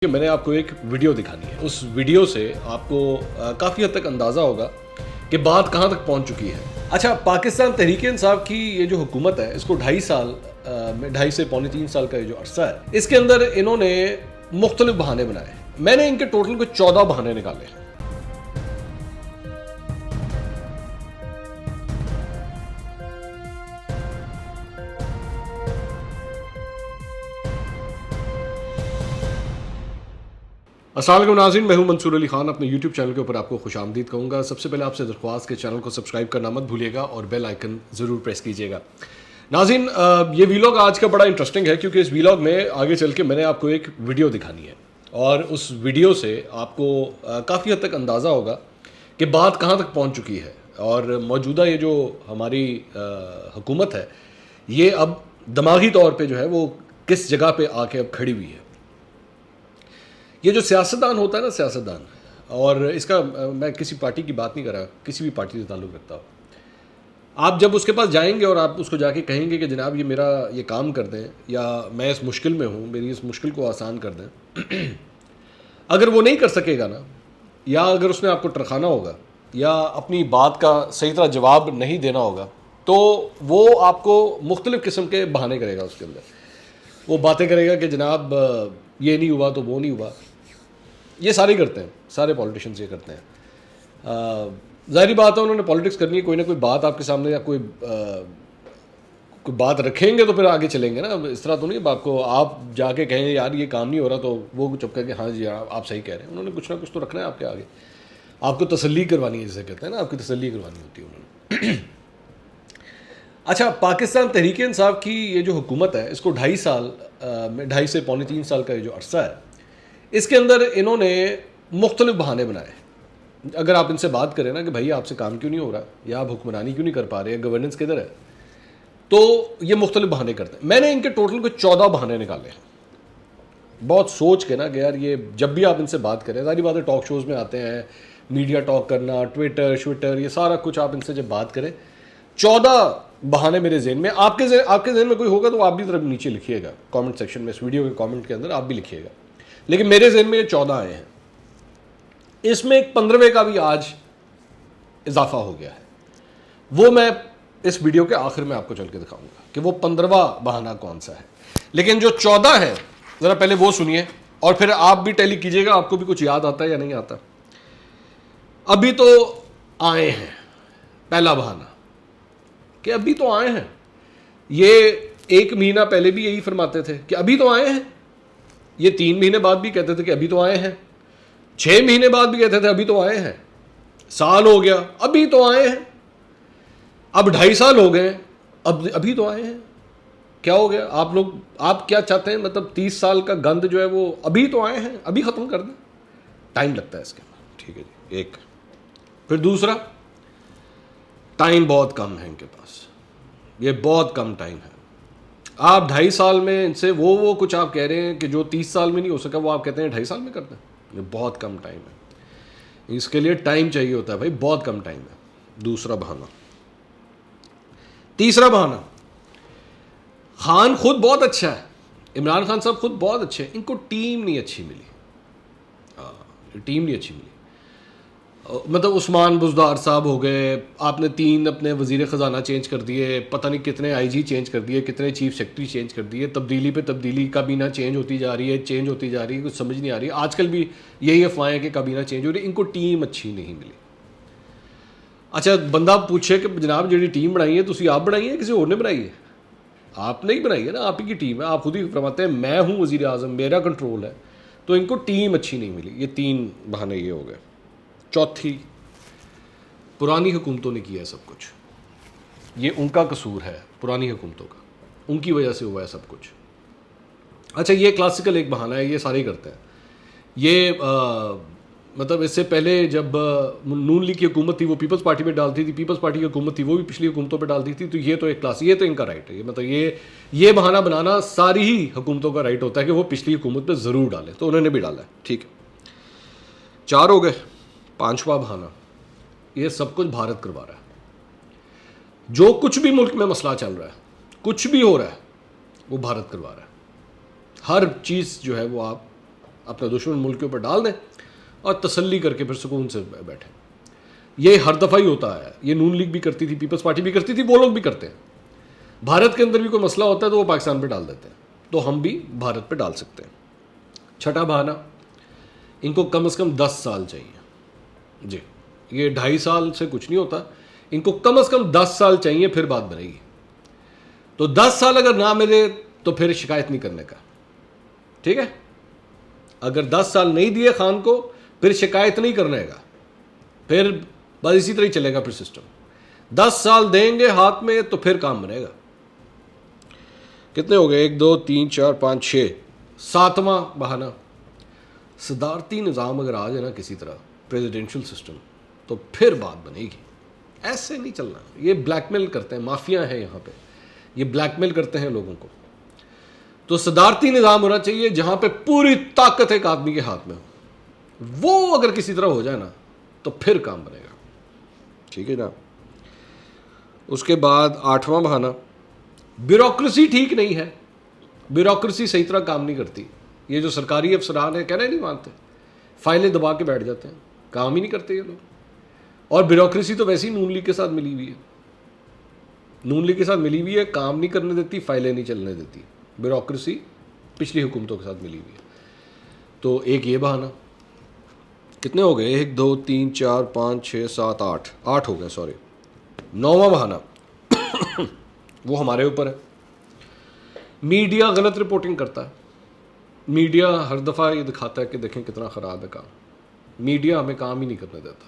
کہ میں نے آپ کو ایک ویڈیو دکھانی ہے. اس ویڈیو سے آپ کو کافی حد تک اندازہ ہوگا کہ بات کہاں تک پہنچ چکی ہے. اچھا، پاکستان تحریک انصاف کی یہ جو حکومت ہے اس کو 2.5 سے 3 سال کا یہ جو عرصہ ہے، اس کے اندر انہوں نے مختلف بہانے بنائے. میں نے ان کے ٹوٹل کو 14 بہانے نکالے ہیں. السلام علیکم ناظرین، میں ہوں منصور علی خان. اپنے یوٹیوب چینل کے اوپر آپ کو خوش آمدید کہوں گا. سب سے پہلے آپ سے درخواست کہ چینل کو سبسکرائب کرنا مت بھولیے گا اور بیل آئیکن ضرور پریس کیجیے گا. ناظرین، یہ ویلاگ آج کا بڑا انٹرسٹنگ ہے کیونکہ اس ویلاگ میں آگے چل کے میں نے آپ کو ایک ویڈیو دکھانی ہے اور اس ویڈیو سے آپ کو کافی حد تک اندازہ ہوگا کہ بات کہاں تک پہنچ چکی ہے اور موجودہ یہ جو ہماری حکومت ہے یہ اب دماغی طور پہ جو ہے وہ کس جگہ پہ آ کے اب کھڑی ہوئی ہے. یہ جو سیاستدان ہوتا ہے نا، سیاستدان، اور اس کا میں کسی پارٹی کی بات نہیں کر رہا، کسی بھی پارٹی سے تعلق رکھتا ہوں. آپ جب اس کے پاس جائیں گے اور آپ اس کو جا کے کہیں گے کہ جناب یہ میرا یہ کام کر دیں یا میں اس مشکل میں ہوں، میری اس مشکل کو آسان کر دیں، اگر وہ نہیں کر سکے گا نا، یا اگر اس نے آپ کو ٹرخانا ہوگا یا اپنی بات کا صحیح طرح جواب نہیں دینا ہوگا تو وہ آپ کو مختلف قسم کے بہانے کرے گا. اس کے اندر وہ باتیں کرے گا کہ جناب یہ نہیں ہوا تو وہ نہیں ہوا. یہ سارے کرتے ہیں، سارے پولیٹیشنز یہ کرتے ہیں. ظاہری بات ہے انہوں نے پولیٹکس کرنی ہے، کوئی نہ کوئی بات آپ کے سامنے یا کوئی بات رکھیں گے تو پھر آگے چلیں گے نا. اس طرح تو نہیں آپ کو آپ جا کے کہیں یار یہ کام نہیں ہو رہا تو وہ چپ کر کے ہاں جی آپ صحیح کہہ رہے ہیں. انہوں نے کچھ نہ کچھ تو رکھنا ہے آپ کے آگے، آپ کو تسلی کروانی ہے، جسے کہتے ہیں نا، آپ کی تسلی کروانی ہوتی ہے انہوں نے. اچھا، پاکستان تحریک انصاف کی یہ جو حکومت ہے اس کو 2.5 سے 3 سال کا یہ جو عرصہ ہے، اس کے اندر انہوں نے مختلف بہانے بنائے. اگر آپ ان سے بات کریں نا کہ بھائی آپ سے کام کیوں نہیں ہو رہا یا آپ حکمرانی کیوں نہیں کر پا رہے، گورننس کدھر ہے، تو یہ مختلف بہانے کرتے ہیں. میں نے ان کے ٹوٹل کو 14 بہانے نکالے ہیں. بہت سوچ کے نا کہ یار یہ جب بھی آپ ان سے بات کریں، ساری باتیں ٹاک شوز میں آتے ہیں، میڈیا ٹاک کرنا، ٹویٹر، یہ سارا کچھ آپ ان سے جب بات کریں، 14 بہانے میرے ذہن میں. آپ کے ذہن میں کوئی ہوگا تو آپ بھی ذرا نیچے لکھیے گا کامنٹ سیکشن میں، اس ویڈیو کے کامنٹ کے اندر آپ بھی لکھیے گا. لیکن میرے ذہن میں یہ 14 آئے ہیں. اس میں ایک 15ویں کا بھی آج اضافہ ہو گیا ہے. وہ میں اس ویڈیو کے آخر میں آپ کو چل کے دکھاؤں گا کہ وہ 15واں بہانہ کون سا ہے. لیکن جو 14 ہے ذرا پہلے وہ سنیے اور پھر آپ بھی ٹیلی کیجیے گا آپ کو بھی کچھ یاد آتا ہے یا نہیں آتا. ابھی تو آئے ہیں، پہلا بہانہ کہ ابھی تو آئے ہیں. یہ 1 مہینہ پہلے بھی یہی فرماتے تھے کہ ابھی تو آئے ہیں. یہ 3 مہینے بعد بھی کہتے تھے کہ ابھی تو آئے ہیں. 6 مہینے بعد بھی کہتے تھے ابھی تو آئے ہیں. سال ہو گیا ابھی تو آئے ہیں. اب 2.5 سال ہو گئے ابھی تو آئے ہیں. کیا ہو گیا؟ آپ کیا چاہتے ہیں؟ مطلب 30 سال کا گند جو ہے وہ ابھی تو آئے ہیں، ابھی ختم کر دیں. ٹائم لگتا ہے اس کے بعد. ٹھیک ہے جی، ایک. پھر دوسرا، ٹائم بہت کم ہے ان کے پاس. یہ بہت کم ٹائم ہے. آپ 2.5 سال میں ان سے وہ کچھ آپ کہہ رہے ہیں کہ جو 30 سال میں نہیں ہو سکا وہ آپ کہتے ہیں 2.5 سال میں کرتے ہیں. یہ بہت کم ٹائم ہے. اس کے لیے ٹائم چاہیے ہوتا ہے بھائی، بہت کم ٹائم ہے. دوسرا بہانہ. تیسرا بہانہ، خان خود بہت اچھا ہے، عمران خان صاحب خود بہت اچھے ہیں، ان کو ٹیم نہیں اچھی ملی. ٹیم نہیں اچھی ملی. مطلب عثمان بزدار صاحب ہو گئے، آپ نے 3 اپنے وزیر خزانہ چینج کر دیے، پتہ نہیں کتنے آئی جی چینج کر دیے، کتنے چیف سیکرٹری چینج کر دیے، تبدیلی پہ تبدیلی، کابینہ چینج ہوتی جا رہی ہے، کچھ سمجھ نہیں آ رہی. آج کل بھی یہی افواہیں کہ کابینہ چینج ہو رہی ہے. ان کو ٹیم اچھی نہیں ملی. اچھا، بندہ پوچھے کہ جناب جی ٹیم بنائی ہے تسی آپ بنائی ہے کسی اور نے بنائی ہے؟ آپ نہیں بنائی ہے نا، آپ ہی کی ٹیم ہے. آپ خود ہی فرماتے ہیں میں ہوں وزیر اعظم، میرا کنٹرول ہے. تو ان کو ٹیم اچھی نہیں ملی. یہ 3 بہانے یہ ہو گئے. چوتھی، پرانی حکومتوں نے کیا ہے سب کچھ. یہ ان کا قصور ہے، پرانی حکومتوں کا، ان کی وجہ سے ہوا ہے سب کچھ. اچھا، یہ کلاسیکل ایک بہانہ ہے، یہ سارے ہی کرتے ہیں. یہ مطلب اس سے پہلے جب نون لیگ کی حکومت تھی وہ پیپلز پارٹی پہ ڈالتی تھی، پیپلز پارٹی کی حکومت تھی وہ بھی پچھلی حکومتوں پہ ڈالتی تھی. تو یہ تو ایک کلاس، یہ تو ان کا رائٹ ہے. یہ مطلب یہ بہانہ بنانا ساری ہی حکومتوں کا رائٹ ہوتا ہے کہ وہ پچھلی حکومت پہ ضرور ڈالیں. تو انہوں نے بھی ڈالا ہے. ٹھیک ہے، 4 ہو گئے. 5واں بہانہ، یہ سب کچھ بھارت کروا رہا ہے. جو کچھ بھی ملک میں مسئلہ چل رہا ہے، کچھ بھی ہو رہا ہے، وہ بھارت کروا رہا ہے. ہر چیز جو ہے وہ آپ اپنا دشمن ملک کے اوپر ڈال دیں اور تسلی کر کے پھر سکون سے بیٹھیں. یہ ہر دفعہ ہی ہوتا ہے. یہ نون لیگ بھی کرتی تھی, پیپلز پارٹی بھی کرتی تھی, وہ لوگ بھی کرتے ہیں. بھارت کے اندر بھی کوئی مسئلہ ہوتا ہے تو وہ پاکستان پہ ڈال دیتے ہیں, تو ہم بھی بھارت پہ ڈال سکتے ہیں. چھٹا بہانہ, ان کو کم از کم 10 سال چاہیے. جی, یہ 2.5 سال سے کچھ نہیں ہوتا, ان کو کم از کم 10 سال چاہیے پھر بات بنے گی. تو 10 سال اگر نہ ملے تو پھر شکایت نہیں کرنے کا, ٹھیک ہے. اگر 10 سال نہیں دیے خان کو پھر شکایت نہیں کرنے کا, پھر بس اسی طرح ہی چلے گا پھر سسٹم. 10 سال دیں گے ہاتھ میں تو پھر کام بنے گا. کتنے ہو گئے؟ 1 2 3 4 5 6. 7واں بہانہ, صدارتی نظام اگر آ جائے نا کسی طرح, پریزیڈینشل سسٹم, تو پھر بات بنے گی. ایسے نہیں چلنا. یہ بلیک میل کرتے ہیں, مافیا ہیں یہاں پہ, یہ بلیک میل کرتے ہیں لوگوں کو. تو صدارتی نظام ہونا چاہیے جہاں پہ پوری طاقت ایک آدمی کے ہاتھ میں ہو. وہ اگر کسی طرح ہو جائے نا تو پھر کام بنے گا, ٹھیک ہے نا. اس کے بعد 8واں بہانہ, بیوروکریسی ٹھیک نہیں ہے. بیوروکریسی صحیح طرح کام نہیں کرتی. یہ جو سرکاری افسران ہیں کہنے نہیں مانتے, فائلیں دبا کے بیٹھ جاتے ہیں, کام ہی نہیں کرتے یہ لوگ. اور بیوروکریسی تو ویسے ہی نون لیگ کے ساتھ ملی ہوئی ہے. نون لیگ کے ساتھ ملی ہوئی ہے, کام نہیں کرنے دیتی, فائلیں نہیں چلنے دیتی. بیوروکریسی پچھلی حکومتوں کے ساتھ ملی ہوئی ہے. تو ایک یہ بہانہ. کتنے ہو گئے؟ 1 2 3 4 5 6 7 8 ہو گئے, سوری. 9واں بہانہ وہ ہمارے اوپر ہے. میڈیا غلط رپورٹنگ کرتا ہے. میڈیا ہر دفعہ یہ دکھاتا ہے کہ دیکھیں کتنا خراب ہے کام. میڈیا ہمیں کام ہی نہیں کرنے دیتا.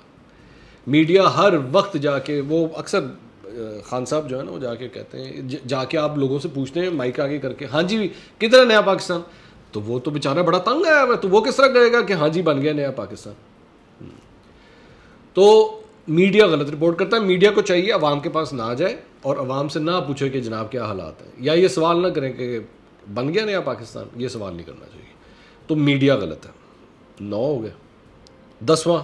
میڈیا ہر وقت جا کے, وہ اکثر خان صاحب جو ہے نا وہ جا کے کہتے ہیں, جا کے آپ لوگوں سے پوچھتے ہیں مائک آگے کر کے, ہاں جی کدھر ہے نیا پاکستان؟ تو وہ تو بیچارہ بڑا تنگ آیا ہوا ہے, تو وہ کس طرح کہے گا کہ ہاں جی بن گیا نیا پاکستان. تو میڈیا غلط رپورٹ کرتا ہے. میڈیا کو چاہیے عوام کے پاس نہ جائے اور عوام سے نہ پوچھے کہ جناب کیا حالات ہیں, یا یہ سوال نہ کریں کہ بن گیا نیا پاکستان. یہ سوال نہیں کرنا چاہیے. تو میڈیا غلط ہے. 9 ہو گئے. 10واں,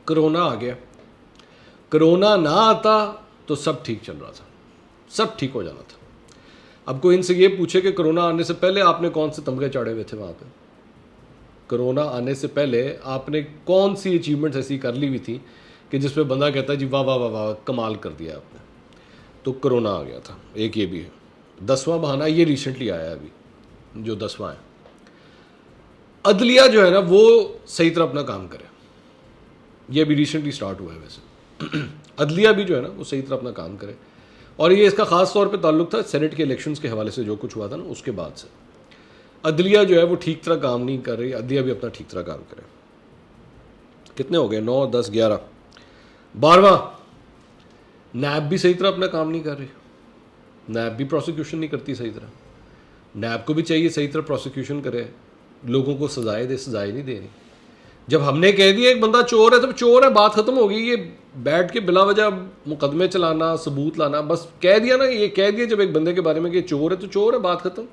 کرونا آ گیا. کرونا نہ آتا تو سب ٹھیک چل رہا تھا, سب ٹھیک ہو جانا تھا. اب کوئی ان سے یہ پوچھے کہ کرونا آنے سے پہلے آپ نے کون سے تمغے چاڑے ہوئے تھے وہاں پہ؟ کرونا آنے سے پہلے آپ نے کون سی اچیومنٹس ایسی کر لی ہوئی تھی کہ جس پہ بندہ کہتا ہے جی واہ واہ واہ واہ کمال کر دیا آپ نے؟ تو کرونا آ گیا تھا. ایک یہ بھی ہے. 10واں بہانہ یہ ریسنٹلی آیا ہے ابھی, جو 10واں ہے. عدلیہ جو ہے نا وہ صحیح طرح اپنا کام کرے. یہ ابھی ریسنٹلی سٹارٹ ہوا ہے ویسے. عدلیہ بھی جو ہے نا وہ صحیح طرح اپنا کام کرے. اور یہ اس کا خاص طور پہ تعلق تھا سینٹ کے الیکشنز کے حوالے سے جو کچھ ہوا تھا نا اس کے بعد سے. عدلیہ جو ہے وہ ٹھیک طرح کام نہیں کر رہی. عدلیہ بھی اپنا ٹھیک طرح کام کرے. کتنے ہو گئے؟ 9 10 11. 12واں, نیب بھی صحیح طرح اپنا کام نہیں کر رہی. نیب بھی پروسیکیوشن نہیں کرتی صحیح طرح. نیب کو بھی چاہیے صحیح طرح پروسیکیوشن کرے, لوگوں کو سزائے دے, سزائے نہیں دے رہی. جب ہم نے کہہ دیا ایک بندہ چور ہے تو چور ہے, بات ختم ہو گئی. یہ بیٹھ کے بلا وجہ مقدمے چلانا, ثبوت لانا, بس کہہ دیا نا, یہ کہہ دیا جب ایک بندے کے بارے میں کہ چور ہے تو چور ہے, بات ختم.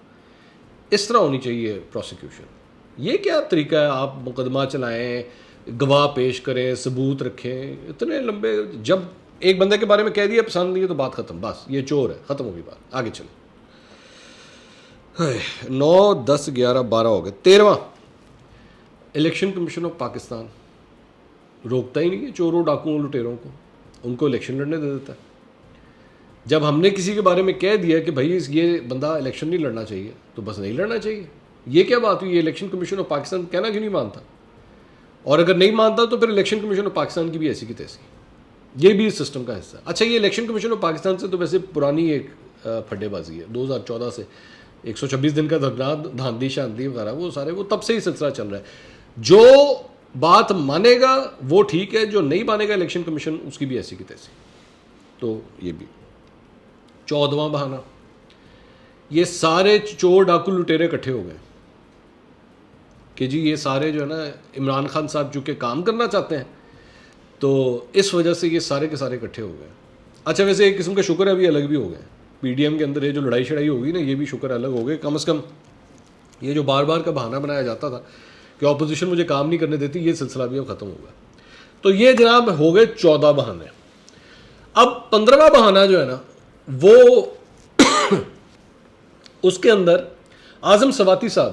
اس طرح ہونی چاہیے پروسیکیوشن. یہ کیا طریقہ ہے؟ آپ مقدمہ چلائیں, گواہ پیش کریں, ثبوت رکھیں, اتنے لمبے. جب ایک بندے کے بارے میں کہہ دیا پسند نہیں ہے تو بات ختم, بس یہ چور ہے, ختم ہو گئی بات, آگے چلیں. 9 10 11 12 ہو گئے. 13واں, الیکشن کمیشن آف پاکستان روکتا ہی نہیں ہے چوروں ڈاکوؤں لٹیروں کو, ان کو الیکشن لڑنے دے دیتا ہے. جب ہم نے کسی کے بارے میں کہہ دیا کہ بھائی یہ بندہ الیکشن نہیں لڑنا چاہیے تو بس نہیں لڑنا چاہیے. یہ کیا بات ہوئی؟ یہ الیکشن کمیشن آف پاکستان کہنا کیوں نہیں مانتا؟ اور اگر نہیں مانتا تو پھر الیکشن کمیشن آف پاکستان کی بھی ایسی کی تیسی, یہ بھی اس سسٹم کا حصہ ہے. اچھا, یہ الیکشن کمیشن آف پاکستان سے تو ویسے پرانی ایک پھڈے بازی ہے, 2014 سے 126 دن کا دھاندلی شاندلی وغیرہ وہ سارے وہ تب سے ہی سلسلہ چل رہا ہے. جو بات مانے گا وہ ٹھیک ہے, جو نہیں مانے گا الیکشن کمیشن اس کی بھی ایسی کی تیسی. تو یہ بھی. 14واں بہانہ, یہ سارے چور ڈاکو لٹیرے اکٹھے ہو گئے کہ جی یہ سارے جو ہے نا عمران خان صاحب چونکہ کام کرنا چاہتے ہیں تو اس وجہ سے یہ سارے کے سارے اکٹھے ہو گئے. اچھا, ویسے ایک قسم کا شکر ہے ابھی الگ بھی ہو گئے. پی ڈی ایم کے اندر یہ جو لڑائی شڑائی ہوگی نا, یہ بھی شکر الگ ہو گئے. کم از کم یہ جو بار بار کا بہانہ بنایا جاتا تھا کہ اپوزیشن مجھے کام نہیں کرنے دیتی, یہ سلسلہ بھی اب ختم ہوگا. تو یہ جناب ہو گئے 14 بہانے. اب 15واں بہانہ جو ہے نا وہ اس کے اندر اعظم سواتی صاحب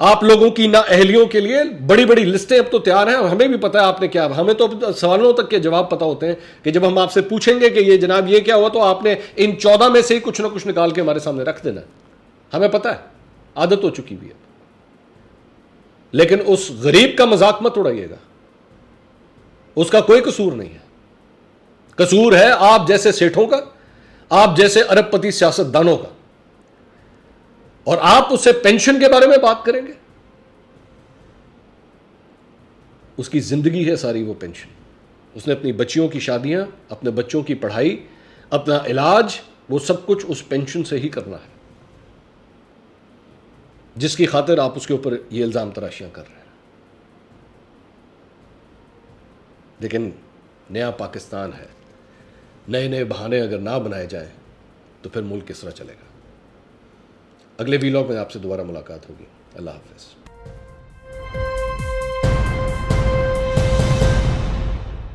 آپ لوگوں کی نااہلیوں کے لیے بڑی بڑی لسٹیں اب تو تیار ہیں، اور ہمیں بھی پتہ ہے آپ نے کیا، ہمیں تو سوالوں تک کے جواب پتہ ہوتے ہیں کہ جب ہم آپ سے پوچھیں گے کہ یہ جناب یہ کیا ہوا، تو آپ نے ان 14 میں سے ہی کچھ نہ کچھ نکال کے ہمارے سامنے رکھ دینا ہے، ہمیں پتہ ہے، عادت ہو چکی بھی ہے. لیکن اس غریب کا مذاق مت اڑائیے گا، اس کا کوئی قصور نہیں ہے. قصور ہے آپ جیسے سیٹھوں کا، آپ جیسے ارب پتی سیاست دانوں کا. اور آپ اس سے پینشن کے بارے میں بات کریں گے؟ اس کی زندگی ہے ساری وہ پینشن. اس نے اپنی بچیوں کی شادیاں، اپنے بچوں کی پڑھائی، اپنا علاج، وہ سب کچھ اس پینشن سے ہی کرنا ہے، جس کی خاطر آپ اس کے اوپر یہ الزام تراشیاں کر رہے ہیں. لیکن نیا پاکستان ہے، نئے نئے بہانے اگر نہ بنائے جائیں تو پھر ملک کس طرح چلے گا. اگلے ویلاگ میں آپ سے دوبارہ ملاقات ہوگی. اللہ حافظ.